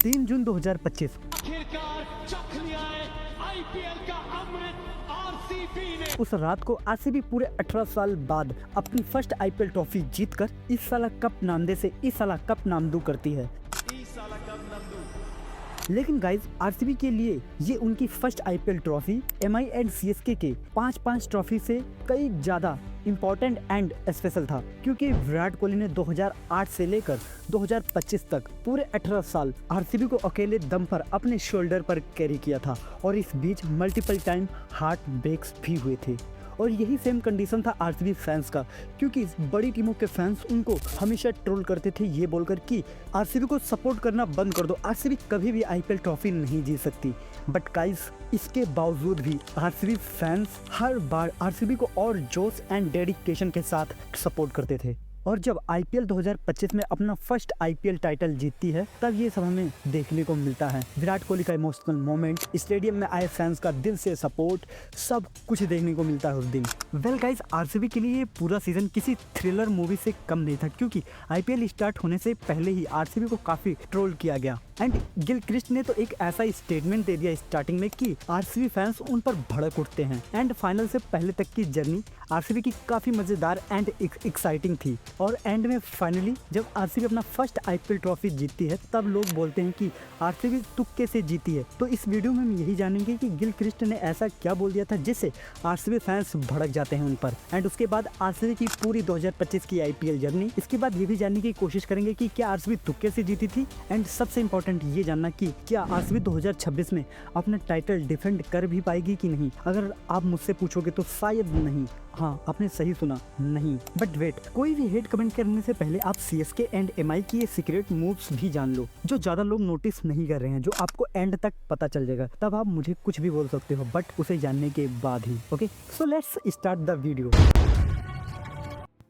3 जून 2025 आखिरकार चख लिया है आईपीएल का अमृत आरसीबी ने। उस रात को आरसीबी पूरे 18 साल बाद अपनी फर्स्ट आईपीएल ट्रॉफी जीतकर इस साल कप नामदे से इस साल कप नामदू करती है। लेकिन गाइज आरसीबी के लिए ये उनकी first IPL trophy MI and CSK के 5-5 ट्रॉफी से कई ज्यादा इम्पोर्टेंट एंड स्पेशल था, क्योंकि विराट कोहली ने 2008 से लेकर 2025 तक पूरे 18 साल आरसीबी को अकेले दम पर अपने शोल्डर पर कैरी किया था और इस बीच मल्टीपल टाइम हार्ट ब्रेक्स भी हुए थे। और यही सेम कंडीशन था आरसीबी फैंस का, क्योंकि इस बड़ी टीमों के फैंस उनको हमेशा ट्रोल करते थे ये बोलकर कि आरसीबी को सपोर्ट करना बंद कर दो, आरसीबी कभी भी आईपीएल ट्रॉफी नहीं जीत सकती। बट गाइस इसके बावजूद भी आरसीबी फैंस हर बार आरसीबी को और जोश एंड डेडिकेशन के साथ सपोर्ट करते थे। और जब आईपीएल 2025 में अपना फर्स्ट आईपीएल टाइटल जीतती है तब ये सब हमें देखने को मिलता है। विराट कोहली का इमोशनल मोमेंट, स्टेडियम में आए फैंस का दिल से सपोर्ट, सब कुछ देखने को मिलता है उस दिन। वेल गाइस आरसीबी के लिए ये पूरा सीजन किसी थ्रिलर मूवी से कम नहीं था, क्योंकि आईपीएल स्टार्ट होने से पहले ही आरसीबी को काफी ट्रोल किया गया एंड गिलक्रिस्ट ने तो एक ऐसा स्टेटमेंट दे दिया स्टार्टिंग में कि आरसीबी फैंस उन पर भड़क उठते हैं। एंड फाइनल से पहले तक की जर्नी आरसीबी की काफी मजेदार एंड एक्साइटिंग थी और एंड में फाइनली जब आरसीबी अपना फर्स्ट आईपीएल ट्रॉफी जीतती है तब लोग बोलते हैं कि आरसीबी तुक्के से जीती है। तो इस वीडियो में हम यही जानेंगे कि गिलक्रिस्ट ने ऐसा क्या बोल दिया था जिससे आरसीबी फैंस भड़क जाते हैं उन पर। एंड उसके बाद आरसीबी की पूरी 2025 की आईपीएल जर्नी, इसके बाद ये भी जानने की कोशिश करेंगे कि क्या आरसीबी तुक्के से जीती थी एंड सबसे इम्पोर्टेंट ये जानना कि क्या आरसीबी 2026 में अपना टाइटल डिफेंड कर भी पाएगी कि नहीं। अगर आप मुझसे पूछोगे तो शायद नहीं। हाँ आपने सही सुना, नहीं। बट वेट, कोई भी हेट कमेंट करने से पहले आप सीएसके एंड एमआई की ये सीक्रेट मूव्स भी जान लो जो ज्यादा लोग नोटिस नहीं कर रहे हैं, जो आपको एंड तक पता चल जाएगा। तब आप मुझे कुछ भी बोल सकते हो बट उसे जानने के बाद ही। Okay so let's start the video.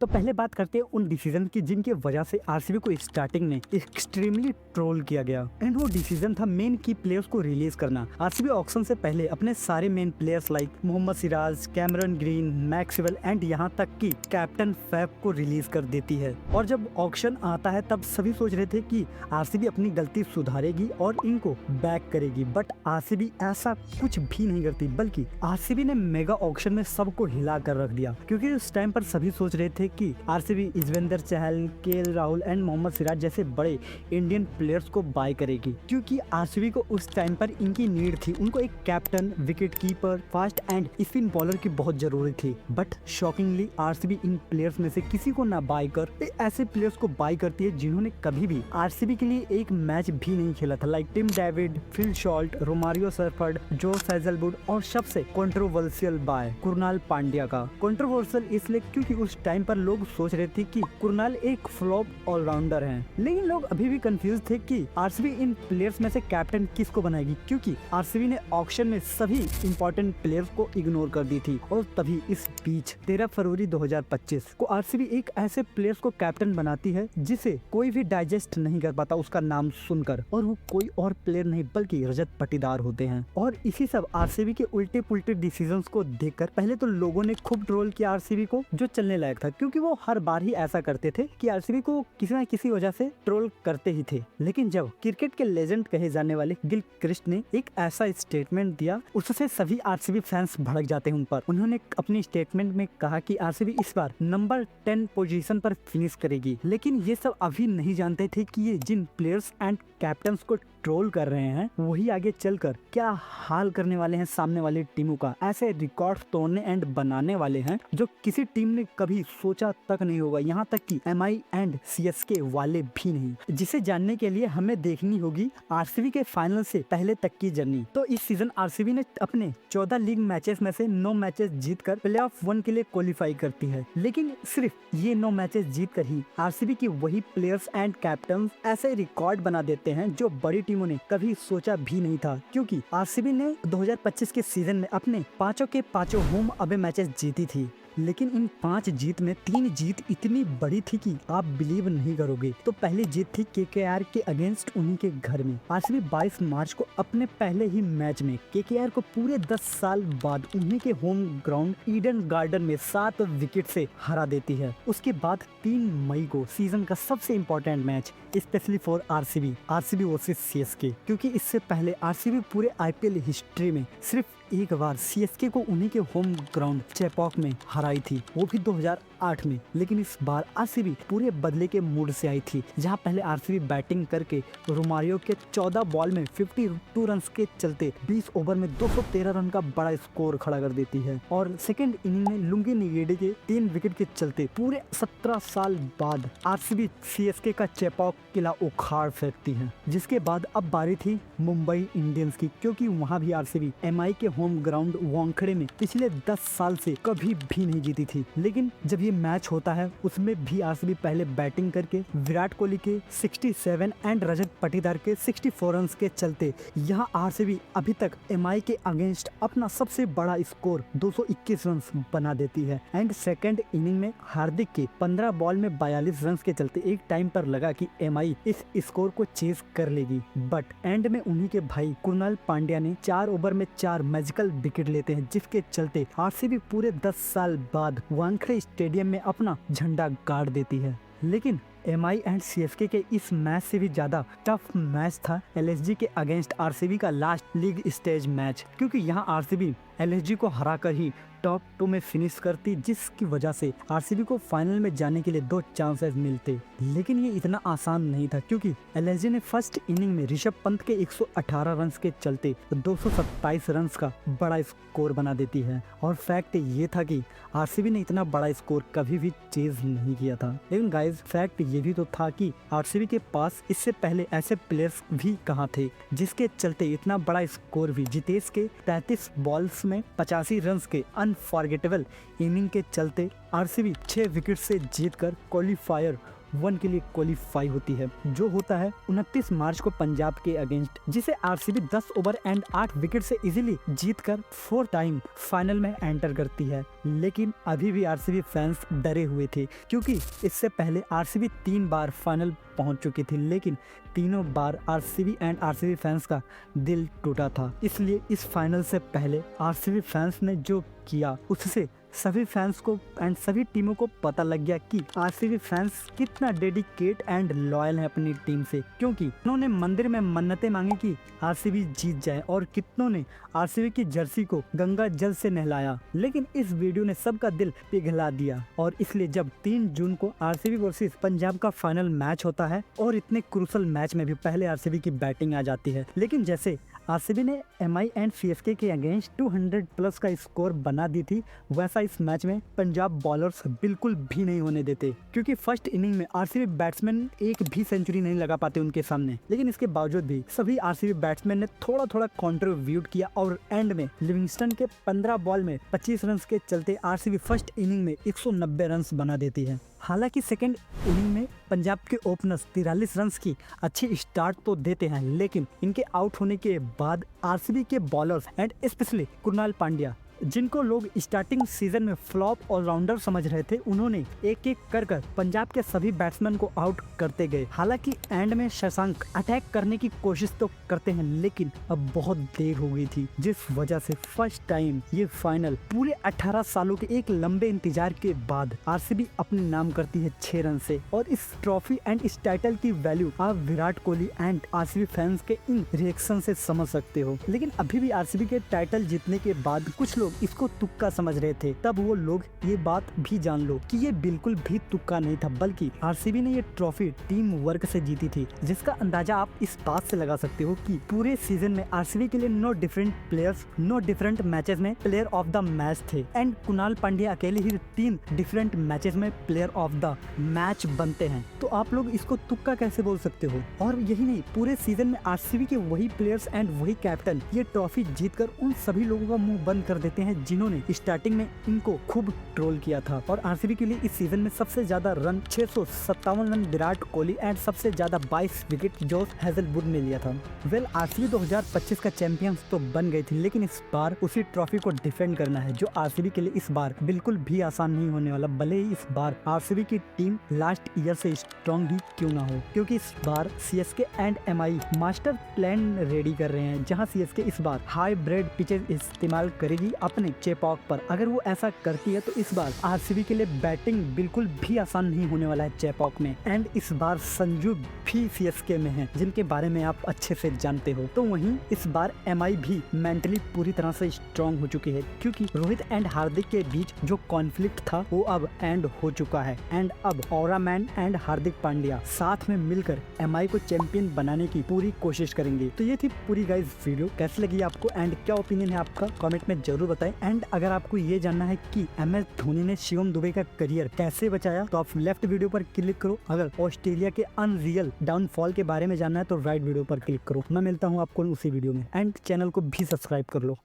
तो पहले बात करते हैं उन डिसीजन की जिनकी वजह से आरसीबी को स्टार्टिंग में एक्सट्रीमली ट्रोल किया गया। एंड वो डिसीजन था मेन की प्लेयर्स को रिलीज करना। आरसीबी ऑक्शन से पहले अपने सारे main players like Mohammed Siraj, Cameron Green, Maxwell and यहाँ तक कि कैप्टन फैफ को रिलीज कर देती है। और जब ऑक्शन आता है तब सभी सोच रहे थे कि आरसीबी अपनी गलती सुधारेगी और इनको बैक करेगी, बट आरसीबी ऐसा कुछ भी नहीं करती, बल्कि आरसीबी ने मेगा ऑक्शन में सबको हिला कर रख दिया। क्योंकि उस टाइम पर सभी सोच रहे थे कि RCB Yuzvendra Chahal, KL Rahul and Mohammed Siraj जैसे बड़े इंडियन प्लेयर्स को बाय करेगी, क्योंकि आरसीबी को उस टाइम पर इनकी नीड थी। उनको एक captain, wicket keeper, fast and spin bowler की बहुत जरूरत थी। But shockingly RCB in players में से किसी को ना बाय कर ऐसे प्लेयर्स को बाय करती है जिन्होंने कभी भी आरसीबी के लिए एक मैच भी नहीं खेला था, like Tim David, fill शॉल्ट, Romario सरफर्ड, Josh Hazlewood और सबसे कंट्रोवर्शियल बाय कुरनाल पांड्या का। कंट्रोवर्शियल इसलिए क्योंकि उस टाइम पर लोग सोच रहे थे कि कुरनाल एक फ्लॉप ऑलराउंडर हैं, लेकिन लोग अभी भी कंफ्यूज थे कि आरसीबी इन प्लेयर्स में से कैप्टन किसको बनाएगी, क्योंकि आरसीबी ने ऑक्शन में सभी इंपॉर्टेंट प्लेयर्स को इग्नोर कर दी थी। और तभी इस बीच 13 फरवरी 2025 को आरसीबी एक ऐसे प्लेयर्स को कैप्टन बनाती है जिसे कोई भी डाइजेस्ट नहीं कर पाता उसका नाम सुनकर, और वो कोई और प्लेयर नहीं बल्कि रजत पाटीदार होते हैं। और इसी सब आरसीबी के उल्टे पुल्टे डिसीजंस को देखकर पहले तो लोगों ने खूब ट्रोल किया आरसीबी को, जो चलने लायक था, क्योंकि वो हर बार ही ऐसा करते थे कि आरसीबी को किसी न किसी वजह से ट्रोल करते ही थे। लेकिन जब क्रिकेट के लेजेंड कहे जाने वाले गिलक्रिस्ट ने एक ऐसा स्टेटमेंट दिया, उससे सभी आरसीबी फैंस भड़क जाते हैं उन पर। उन्होंने अपनी स्टेटमेंट में कहा कि आरसीबी इस बार नंबर 10 पोजीशन पर फिनिश करेगी। लेकिन ये सब अभी नहीं जानते थे कि ये जिन प्लेयर्स एंड कैप्टन्स को ट्रोल कर रहे हैं वही आगे चलकर क्या हाल करने वाले हैं सामने वाली टीमों का। ऐसे रिकॉर्ड तोड़ने एंड बनाने वाले हैं जो किसी टीम ने कभी सोचा तक नहीं होगा, यहाँ तक कि एमआई एंड सीएसके वाले भी नहीं। जिसे जानने के लिए हमें देखनी होगी आरसीबी के फाइनल से पहले तक की जर्नी। तो इस सीजन आरसीबी ने अपने 14 लीग मैचेस में से 9 मैचेस जीतकर प्लेऑफ 1 के लिए क्वालिफाई करती है। लेकिन सिर्फ ये 9 मैचेस जीतकर ही आरसीबी की वही प्लेयर्स एंड कैप्टन ऐसे रिकॉर्ड बना देते हैं जो बड़ी टीमों ने कभी सोचा भी नहीं था। क्योंकि आरसीबी ने 2025 के सीजन में अपने पांचों के पांचों होम अवे मैचेस जीती थी। लेकिन इन 5 जीत में 3 जीत इतनी बड़ी थी कि आप बिलीव नहीं करोगे। तो पहली जीत थी केकेआर के अगेंस्ट उन्हीं के घर में। आरसीबी 22 मार्च को अपने पहले ही मैच में केकेआर को पूरे 10 साल बाद उन्हीं के होम ग्राउंड ईडन गार्डन में 7 विकेट से हरा देती है। उसके बाद 3 मई को सीजन का सबसे important match specially for RCB versus CSK, क्योंकि इससे पहले आरसीबी पूरे आईपीएल हिस्ट्री में सिर्फ एक बार सीएसके को उन्हीं के होम ग्राउंड चेपॉक में हराई थी, वो भी 2008 में। लेकिन इस बार आरसीबी पूरे बदले के मूड से आई थी, जहां पहले आरसीबी बैटिंग करके रोमारियो के 14 बॉल में 52 रन के चलते 20 ओवर में 213 रन का बड़ा स्कोर खड़ा कर देती है, और सेकेंड इनिंग में लुंगी निगेडी के 3 विकेट के चलते पूरे 17 साल बाद आरसीबी सीएसके का चेपॉक किला उखाड़ फेंकती है। जिसके बाद अब बारी थी मुंबई इंडियंस की, क्योंकि वहां भी आरसीबी एमआई के होम ग्राउंड वानखेड़े में पिछले 10 साल से कभी भी नहीं जीती थी। लेकिन जब ये मैच होता है उसमें भी आरसीबी पहले बैटिंग करके विराट कोहली के 67 एंड रजत पाटीदार के 64 रन के चलते यहाँ आरसीबी अभी तक एमआई के अगेंस्ट अपना सबसे बड़ा स्कोर 221 रन बना देती है। एंड सेकेंड इनिंग में हार्दिक के 15 बॉल में 42 रन के चलते एक टाइम पर लगा कि एमआई इस स्कोर को चेज कर लेगी, बट एंड में उन्हीं के भाई कुणाल पांड्या ने 4 ओवर में 4 मैजिकल विकेट लेते हैं, जिसके चलते आरसीबी पूरे 10 साल बाद वानखेड़े स्टेडियम में अपना झंडा गाड़ देती है। लेकिन एमआई एंड सीएसके के इस मैच से भी ज्यादा टफ मैच था एलएसजी के अगेंस्ट आरसीबी का लास्ट लीग स्टेज मैच, क्योंकि यहाँ आरसीबी एलएसजी को हराकर ही टॉप 2 में फिनिश करती, जिसकी वजह से आरसीबी को फाइनल में जाने के लिए 2 चांसेस मिलते। लेकिन ये इतना आसान नहीं था, क्योंकि एलएसजी ने फर्स्ट इनिंग में ऋषभ पंत के 118 रन के चलते 227 रन का बड़ा स्कोर बना देती है। और फैक्ट ये था कि आरसीबी ने इतना बड़ा स्कोर कभी भी चेज नहीं किया था। लेकिन गाइज फैक्ट ये भी तो था कि आरसीबी के पास इससे पहले ऐसे प्लेयर्स भी कहाँ थे जिसके चलते इतना बड़ा स्कोर भी। जितेश के 33 बॉल्स में 85 रन के अनफॉरगेटेबल इनिंग के चलते आरसीबी 6 विकेट से जीतकर क्वालिफायर 1 के लिए क्वालिफाई होती है, जो होता है 29 मार्च को पंजाब के अगेंस्ट, जिसे आरसीबी 10 ओवर एंड 8 विकेट से इजीली जीतकर 4 टाइम फाइनल में एंटर करती है। लेकिन अभी भी आरसीबी फैंस डरे हुए थे, क्योंकि इससे पहले आरसीबी 3 बार फाइनल पहुंच चुकी थी, लेकिन तीनों बार आरसीबी फैंस का दिल टूटा था। इसलिए इस फाइनल से पहले आरसीबी फैंस ने जो किया उससे सभी फैंस को एंड सभी टीमों को पता लग गया कि आरसीबी फैंस कितना डेडिकेट एंड लॉयल है अपनी टीम से, क्योंकि उन्होंने मंदिर में मन्नतें मांगी कि आरसीबी जीत जाए, और कितनों ने आरसीबी की जर्सी को गंगा जल से नहलाया। लेकिन इस वीडियो ने सबका दिल पिघला दिया, और इसलिए जब 3 जून को आरसीबी वर्सेस पंजाब का फाइनल मैच होता है, और इतने क्रूशल मैच में भी पहले आरसीबी की बैटिंग आ जाती है, लेकिन जैसे आरसीबी ने एमआई एंड सीएसके के अगेंस्ट 200 प्लस का स्कोर बना दी थी, वैसा इस मैच में पंजाब बॉलर्स बिल्कुल भी नहीं होने देते, क्योंकि फर्स्ट इनिंग में आरसीबी बैट्समैन एक भी सेंचुरी नहीं लगा पाते उनके सामने। लेकिन इसके बावजूद भी सभी आरसीबी बैट्समैन ने थोड़ा थोड़ा कंट्रीब्यूट किया, और एंड में लिविंगस्टन के 15 बॉल में 25 रन के चलते आरसीबी फर्स्ट इनिंग में 190 रन बना देती है। हालांकि सेकेंड इनिंग में पंजाब के ओपनर्स 43 रन की अच्छी स्टार्ट तो देते हैं, लेकिन इनके आउट होने के बाद आरसीबी के bowlers and specially Kunal Pandya, जिनको लोग स्टार्टिंग सीजन में फ्लॉप ऑलराउंडर समझ रहे थे, उन्होंने एक एक कर पंजाब के सभी बैट्समैन को आउट करते गए। हालांकि एंड में शशांक अटैक करने की कोशिश तो करते हैं, लेकिन अब बहुत देर हो गई थी, जिस वजह से फर्स्ट टाइम ये फाइनल पूरे 18 सालों के एक लंबे इंतजार के बाद आरसीबी अपने नाम करती है 6 रन से। और इस ट्रॉफी एंड इस टाइटल की वैल्यू आप Virat Kohli and RCB fans के इन रिएक्शन से समझ सकते हो। लेकिन अभी भी आरसीबी के टाइटल जीतने के बाद कुछ लोग इसको तुक्का समझ रहे थे, तब वो लोग ये बात भी जान लो कि ये बिल्कुल भी तुक्का नहीं था, बल्कि आरसीबी ने ये ट्रॉफी टीम वर्क से जीती थी, जिसका अंदाजा आप इस बात से लगा सकते हो कि पूरे सीजन में आरसीबी के लिए no different players no different matches में प्लेयर ऑफ द मैच थे, एंड कुणाल पांड्या अकेले ही 3 डिफरेंट मैचेस में प्लेयर ऑफ द मैच बनते हैं। तो आप लोग इसको तुक्का कैसे बोल सकते हो? और यही नहीं, पूरे सीजन में आरसीबी के वही प्लेयर्स एंड वही कैप्टन ये ट्रॉफी जीतकर उन सभी लोगों का मुंह बंद कर देते सकते हैं जिन्होंने स्टार्टिंग में इनको खूब ट्रोल किया था। और आरसीबी के लिए इस सीजन में सबसे ज्यादा run 657 run Virat Kohli and सबसे ज्यादा 22 विकेट जोश हेजलवुड ने लिया था। वेल आरसीबी 2025 का चैंपियंस तो बन गई थी, लेकिन इस बार उसी ट्रॉफी को डिफेंड करना है जो आरसीबी के लिए इस बार बिल्कुल भी आसान नहीं होने वाला। भले ही इस बार आरसीबी की टीम लास्ट ईयर से स्ट्रॉन्ग ही क्यों ना हो, क्योंकि इस बार CSK and MI master plan ready कर रहे हैं, जहां सीएसके इस बार हाईब्रिड पिचेस इस्तेमाल करेगी अपने चेपॉक पर। अगर वो ऐसा करती है तो इस बार आरसीबी के लिए बैटिंग बिल्कुल भी आसान नहीं होने वाला है चेपॉक में। एंड इस बार संजू भी सीएसके में है, जिनके बारे में आप अच्छे से जानते हो। तो वहीं इस बार एमआई भी मेंटली पूरी तरह से स्ट्रॉन्ग हो चुकी है, क्योंकि रोहित एंड हार्दिक के बीच जो कॉन्फ्लिक्ट था वो अब एंड हो चुका है। एंड अब aura man and Hardik Pandya साथ में मिलकर एमआई को चैंपियन बनाने की पूरी कोशिश करेंगे। तो ये थी पूरी गाइस वीडियो, कैसी लगी आपको एंड क्या ओपिनियन है आपका कमेंट में जरूर बताएं। एंड अगर आपको ये जानना है कि एमएस धोनी ने शिवम दुबे का करियर कैसे बचाया तो आप लेफ्ट वीडियो पर क्लिक करो। अगर ऑस्ट्रेलिया के अनरियल डाउनफॉल के बारे में जानना है तो राइट वीडियो पर क्लिक करो। मैं मिलता हूँ आपको उसी वीडियो में, एंड चैनल को भी सब्सक्राइब कर लो।